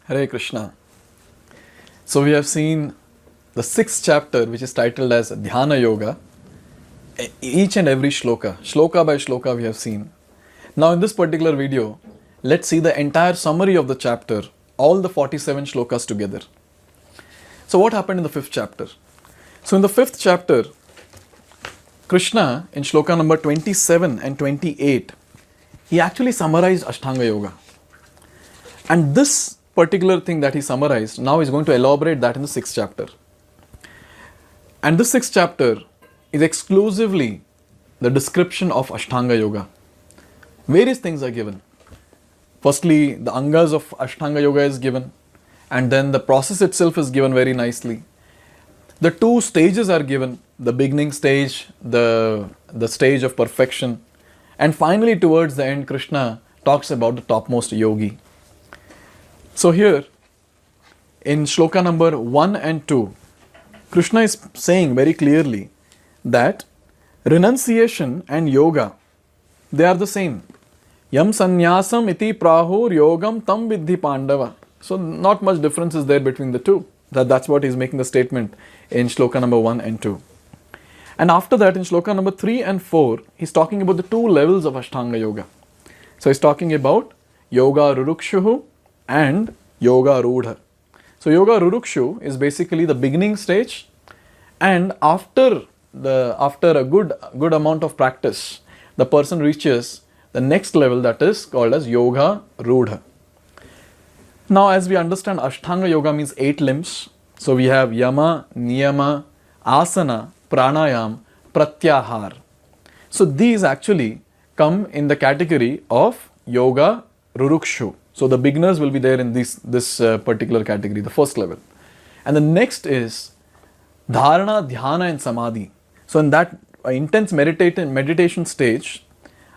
Hare Krishna. So we have seen the sixth chapter, which is titled as Dhyana Yoga. Each and every shloka by shloka we have seen. Now in this particular video, let's see the entire summary of the chapter, all the 47 shlokas together. So what happened in the fifth chapter? So in the fifth chapter, Krishna in shloka number 27 and 28, he actually summarized Ashtanga Yoga. And this particular thing that he summarized, now he's going to elaborate that in the sixth chapter. And this sixth chapter is exclusively the description of Ashtanga Yoga. Various things are given. Firstly, the angas of Ashtanga Yoga is given, and then the process itself is given very nicely. The two stages are given, the beginning stage, the stage of perfection, and finally towards the end, Krishna talks about the topmost yogi. So here, in shloka number 1 and 2, Krishna is saying very clearly that renunciation and yoga, they are the same. Yam sannyasam iti prahur yogam tam vidhi pandava. So not much difference is there between the two. That's what he's making the statement in shloka number 1 and 2. And after that, in shloka number 3 and 4, he's talking about the two levels of Ashtanga Yoga. So he's talking about Yoga Rurukshuhu and Yoga Rudha. So Yoga Rurukshu is basically the beginning stage, and after a good amount of practice, the person reaches the next level, that is called as Yoga Rudha. Now as we understand, Ashtanga Yoga means 8 limbs. So we have Yama, Niyama, Asana, Pranayam, Pratyahar. So these actually come in the category of Yoga Rurukshu. So the beginners will be there in this particular category, the first level. And the next is Dharana, Dhyana and Samadhi. So in that intense meditation stage,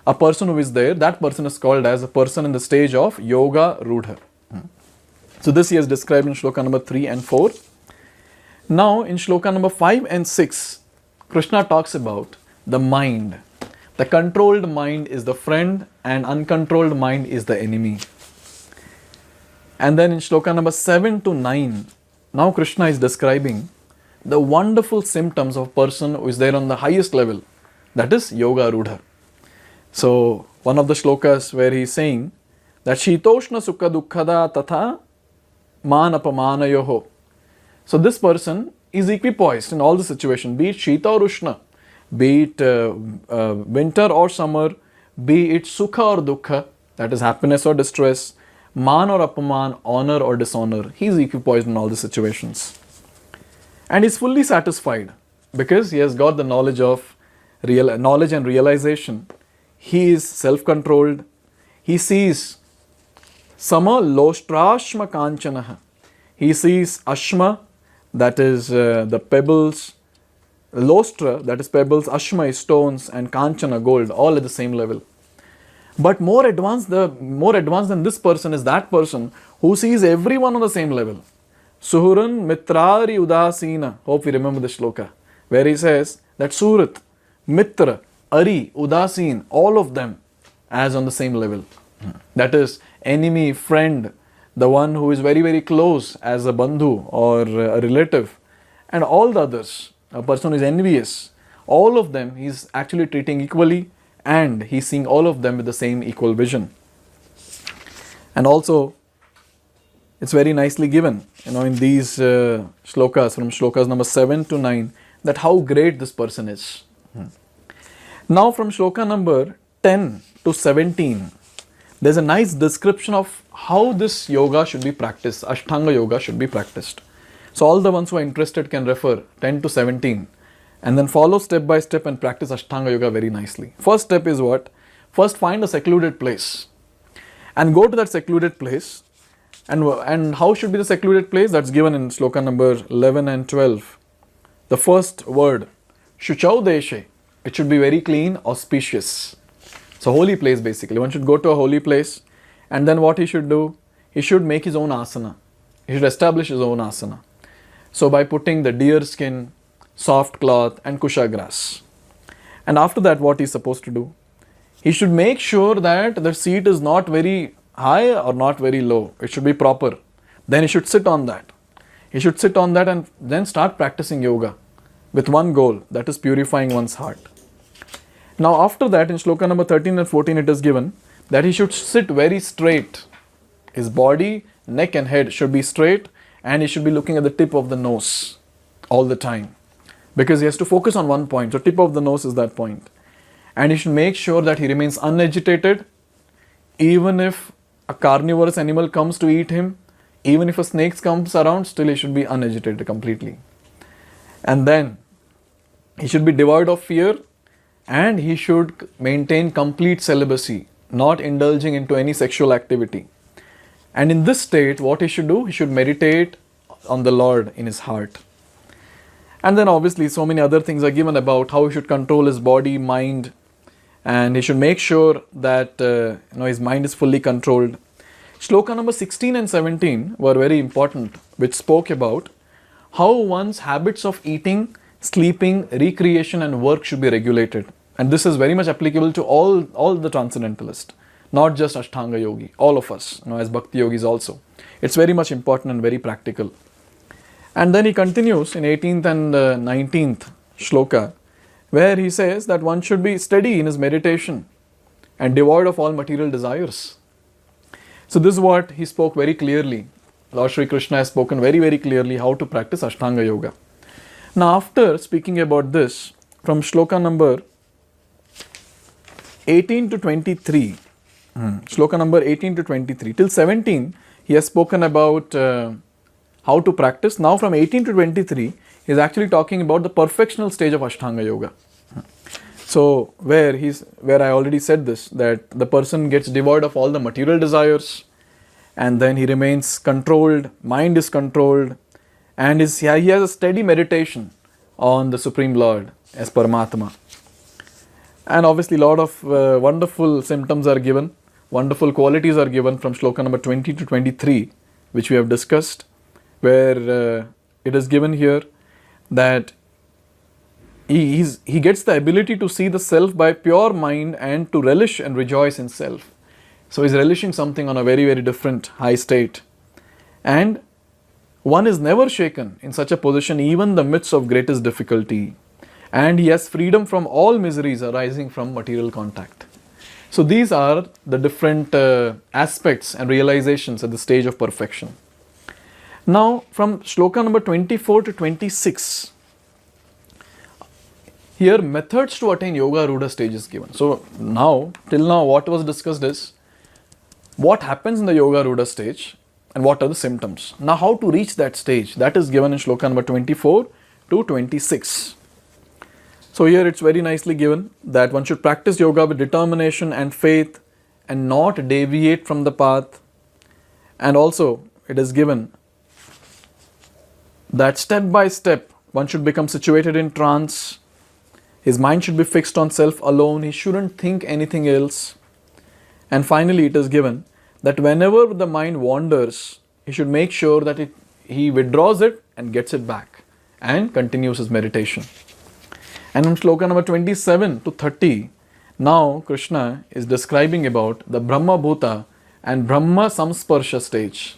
a person who is there, that person is called as a person in the stage of Yoga Rudha. So this he has described in shloka number 3 and 4. Now in shloka number 5 and 6, Krishna talks about the mind. The controlled mind is the friend and uncontrolled mind is the enemy. And then in shloka number 7 to 9, now Krishna is describing the wonderful symptoms of a person who is there on the highest level, that is Yoga Rudha. So one of the shlokas where he is saying that Shitoshna Sukha Dukkhada Tatha Manapamanayoho. So this person is equipoised in all the situations, be it Shita or Ushna, be it winter or summer, be it Sukha or Dukkha, that is happiness or distress, Man or Apaman, honor or dishonor. He is equipoised in all the situations. And he is fully satisfied because he has got the knowledge and realization. He is self-controlled. He sees Sama Lostrashma Kanchanaha. He sees Ashma, that is the pebbles, Lostra, that is pebbles, Ashma is stones, and Kanchana, gold, all at the same level. But more advanced than this person is that person who sees everyone on the same level. Suhuran Mitrari Udasina. Hope we remember the shloka, where he says that Surat, Mitra, Ari, Udasin, all of them as on the same level. That is enemy, friend, the one who is very, very close as a bandhu or a relative, and all the others, a person who is envious, all of them he is actually treating equally, and he is seeing all of them with the same equal vision. And also, it's very nicely given, in these shlokas, from shlokas number 7 to 9, that how great this person is. Now from shloka number 10 to 17, there's a nice description of how this yoga should be practiced, Ashtanga Yoga should be practiced. So all the ones who are interested can refer 10 to 17 and then follow step by step and practice Ashtanga Yoga very nicely. First step is what? First find a secluded place and go to that secluded place. And how should be the secluded place? That's given in shloka number 11 and 12. The first word, Shuchau Deshe. It should be very clean, auspicious. So holy place basically. One should go to a holy place, and then what he should do? He should make his own asana. He should establish his own asana. So by putting the deer skin, soft cloth and kusha grass. And after that, what he's supposed to do? He should make sure that the seat is not very high or not very low. It should be proper. then he should sit on that. He should sit on that and then start practicing yoga with one goal, that is purifying one's heart. Now after that, in shloka number 13 and 14, it is given that he should sit very straight. His body, neck and head should be straight, and he should be looking at the tip of the nose all the time, because he has to focus on one point. So tip of the nose is that point. And he should make sure that he remains unagitated, even if a carnivorous animal comes to eat him, even if a snake comes around, still he should be unagitated completely. And then he should be devoid of fear, and he should maintain complete celibacy, not indulging into any sexual activity. And in this state, what he should do? He should meditate on the Lord in his heart. And then obviously so many other things are given about how he should control his body, mind, and he should make sure that his mind is fully controlled. Shloka number 16 and 17 were very important, which spoke about how one's habits of eating, sleeping, recreation and work should be regulated. And this is very much applicable to all the transcendentalists, not just Ashtanga Yogi, all of us, as Bhakti Yogis also. It's very much important and very practical. And then he continues in 18th and 19th shloka, where he says that one should be steady in his meditation and devoid of all material desires. So this is what he spoke very clearly. Lord Shri Krishna has spoken very, very clearly how to practice Ashtanga Yoga. Now after speaking about this, from shloka number 18 to 23, shloka number 18 to 23, till 17, he has spoken about how to practice. Now from 18 to 23, he is actually talking about the perfectional stage of Ashtanga Yoga. So where I already said this, that the person gets devoid of all the material desires, and then he remains controlled, mind is controlled, and he has a steady meditation on the Supreme Lord as Paramatma. And obviously a lot of wonderful symptoms are given, wonderful qualities are given from shloka number 20 to 23, which we have discussed, where it is given here that he gets the ability to see the self by pure mind and to relish and rejoice in self. So he's relishing something on a very, very different high state. And one is never shaken in such a position, even in the midst of greatest difficulty. And he has freedom from all miseries arising from material contact. So these are the different aspects and realizations at the stage of perfection. Now from shloka number 24 to 26, here methods to attain Yoga Rudha stage is given. So till now what was discussed is what happens in the Yoga Rudha stage and what are the symptoms. Now how to reach that stage, that is given in shloka number 24 to 26. So here it's very nicely given that one should practice yoga with determination and faith and not deviate from the path. And also it is given that step by step one should become situated in trance. His mind should be fixed on self alone. He shouldn't think anything else. And finally it is given that whenever the mind wanders, he should make sure that he withdraws it and gets it back and continues his meditation. And in shloka number 27 to 30, now Krishna is describing about the Brahma Bhuta and Brahma Samsparsha stage.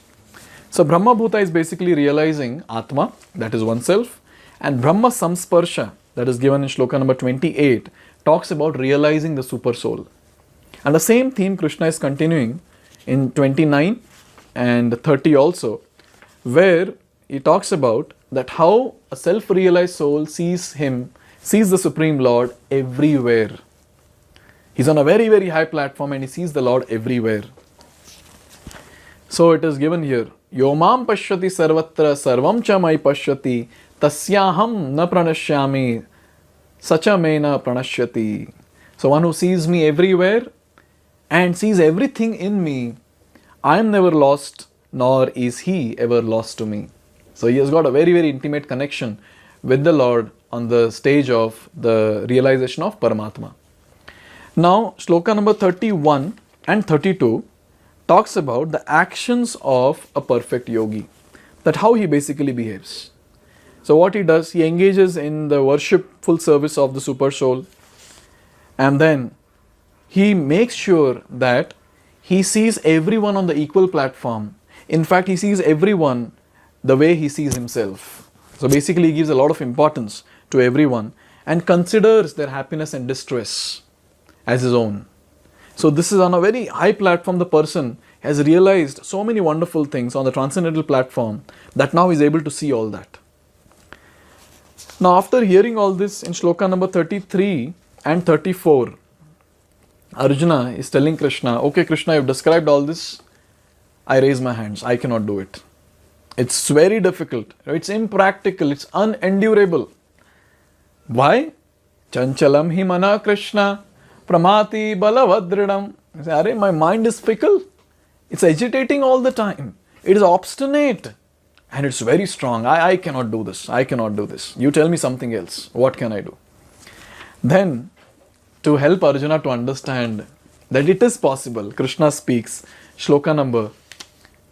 So Brahma Bhuta is basically realizing Atma, that is oneself, and Brahma Samsparsha, that is given in shloka number 28, talks about realizing the super soul. And the same theme Krishna is continuing in 29 and 30 also, where he talks about that how a self-realized soul sees the Supreme Lord everywhere. He's on a very, very high platform and he sees the Lord everywhere. So it is given here, Yomam pashyati sarvatra sarvam cha mai pashyati tasyaham na pranashyami sacha me na pranashyati. So one who sees me everywhere and sees everything in me, I am never lost, nor is he ever lost to me. So he has got a very, very intimate connection with the Lord on the stage of the realization of Paramatma. Now, shloka number 31 and 32 talks about the actions of a perfect yogi, that how he basically behaves. So what he does, he engages in the worshipful service of the super soul, and then he makes sure that he sees everyone on the equal platform. In fact, he sees everyone the way he sees himself. So basically, he gives a lot of importance to everyone and considers their happiness and distress as his own. So this is on a very high platform. The person has realized so many wonderful things on the transcendental platform that now he's able to see all that. Now, after hearing all this in shloka number 33 and 34, Arjuna is telling Krishna, okay Krishna, you've described all this. I raise my hands. I cannot do it. It's very difficult. It's impractical. It's unendurable. Why? Chanchalam hi mana Krishna pramati balavadridam. My mind is fickle. It's agitating all the time. It is obstinate. And it's very strong. I cannot do this. I cannot do this. You tell me something else. What can I do? Then, to help Arjuna to understand that it is possible, Krishna speaks shloka number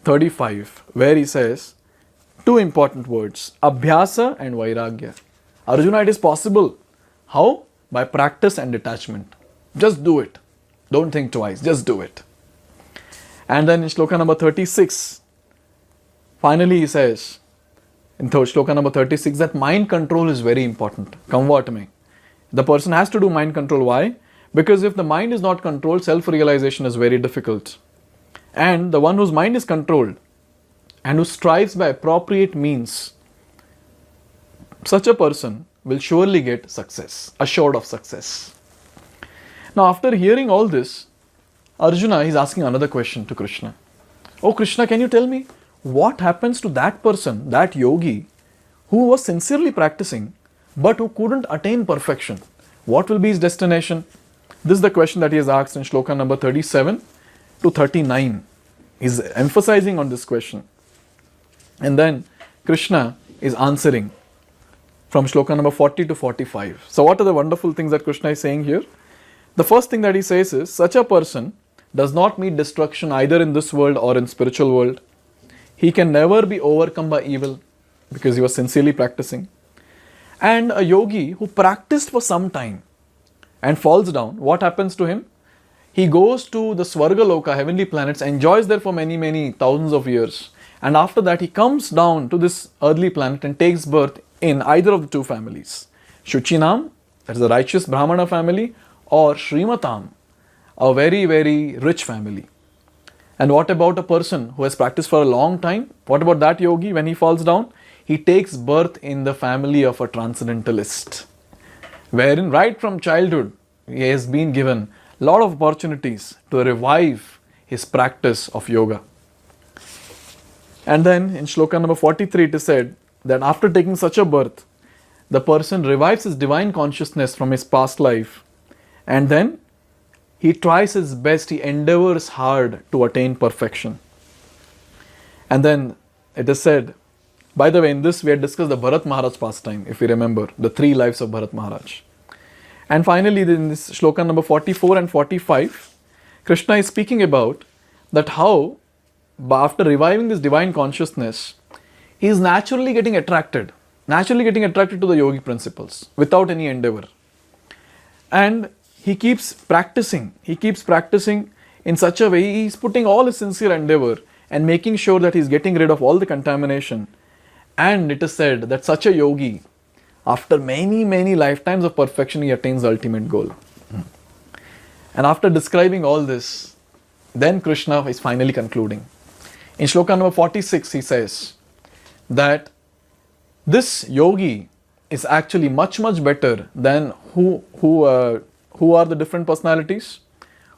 35, where he says two important words, Abhyasa and Vairagya. Arjuna, it is possible. How? By practice and detachment. Just do it. Don't think twice. Just do it. And then in shloka number 36, finally he says, in shloka number 36, that mind control is very important. Convert me. The person has to do mind control. Why? Because if the mind is not controlled, self-realization is very difficult. And the one whose mind is controlled and who strives by appropriate means, such a person will surely get success, assured of success. Now, after hearing all this, Arjuna is asking another question to Krishna. Oh Krishna, can you tell me what happens to that person, that yogi, who was sincerely practicing but who couldn't attain perfection? What will be his destination? This is the question that he has asked in shloka number 37 to 39. He's emphasizing on this question. And then Krishna is answering from shloka number 40 to 45. So what are the wonderful things that Krishna is saying here? The first thing that he says is, such a person does not meet destruction either in this world or in spiritual world. He can never be overcome by evil because he was sincerely practicing. And a yogi who practiced for some time and falls down, what happens to him? He goes to the Swarga Loka, heavenly planets, enjoys there for many, many thousands of years. And after that, he comes down to this earthly planet and takes birth in either of the two families. Shuchinam, that is the righteous Brahmana family, or Srimatam, a very, very rich family. And what about a person who has practiced for a long time? What about that yogi when he falls down? He takes birth in the family of a transcendentalist, wherein right from childhood he has been given a lot of opportunities to revive his practice of yoga. And then in shloka number 43 it is said that after taking such a birth, the person revives his divine consciousness from his past life, and then he tries his best, he endeavors hard to attain perfection. And then it is said, by the way, in this we had discussed the Bharat Maharaj pastime, if we remember, the 3 lives of Bharat Maharaj. And finally, in this shloka number 44 and 45, Krishna is speaking about that how, after reviving this divine consciousness, he is naturally getting attracted to the yogi principles without any endeavor. And he keeps practicing in such a way, he is putting all his sincere endeavor and making sure that he is getting rid of all the contamination. And it is said that such a yogi, after many, many lifetimes of perfection, he attains the ultimate goal. And after describing all this, then Krishna is finally concluding. In shloka number 46, he says that this yogi is actually much, much better than who are the different personalities,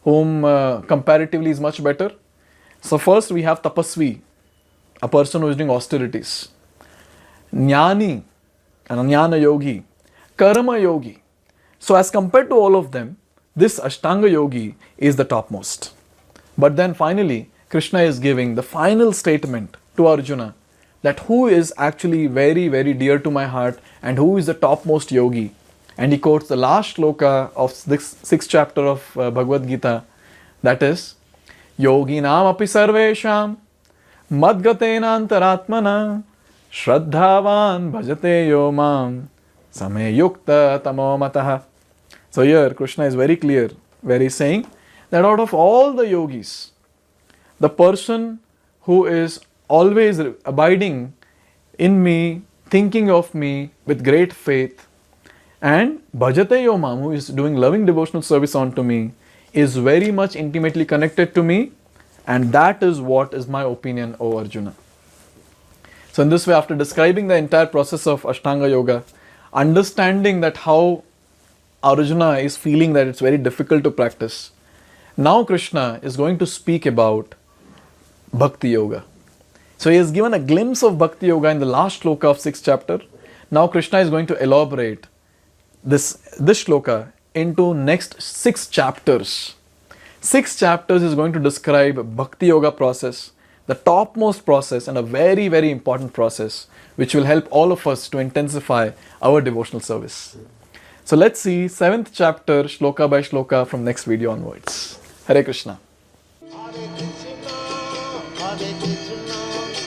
whom comparatively is much better. So first we have tapasvi, a person who is doing austerities. Jnani, an jnana yogi. Karma yogi. So as compared to all of them, this Ashtanga yogi is the topmost. But then finally, Krishna is giving the final statement to Arjuna that who is actually very, very dear to my heart and who is the topmost yogi. And he quotes the last shloka of this 6th chapter of Bhagavad Gita, that is, Yoginam api sarvesham madgatena antaratmana Shraddhavan bhajate yo mam same yukta tamo mataha. So here Krishna is very clear where he is saying that out of all the yogis, the person who is always abiding in me, thinking of me with great faith. And bhajate yo mam, who is doing loving devotional service unto me, is very much intimately connected to me, and that is what is my opinion, O Arjuna. So in this way, after describing the entire process of Ashtanga Yoga, understanding that how Arjuna is feeling that it's very difficult to practice, now Krishna is going to speak about Bhakti Yoga. So he has given a glimpse of Bhakti Yoga in the last shloka of 6th chapter. Now Krishna is going to elaborate this shloka into next 6 chapters. 6 chapters is going to describe Bhakti Yoga process, the topmost process and a very, very important process which will help all of us to intensify our devotional service. So let's see 7th chapter shloka by shloka from next video onwards. Hare Krishna. Hare Krishna, Hare Krishna,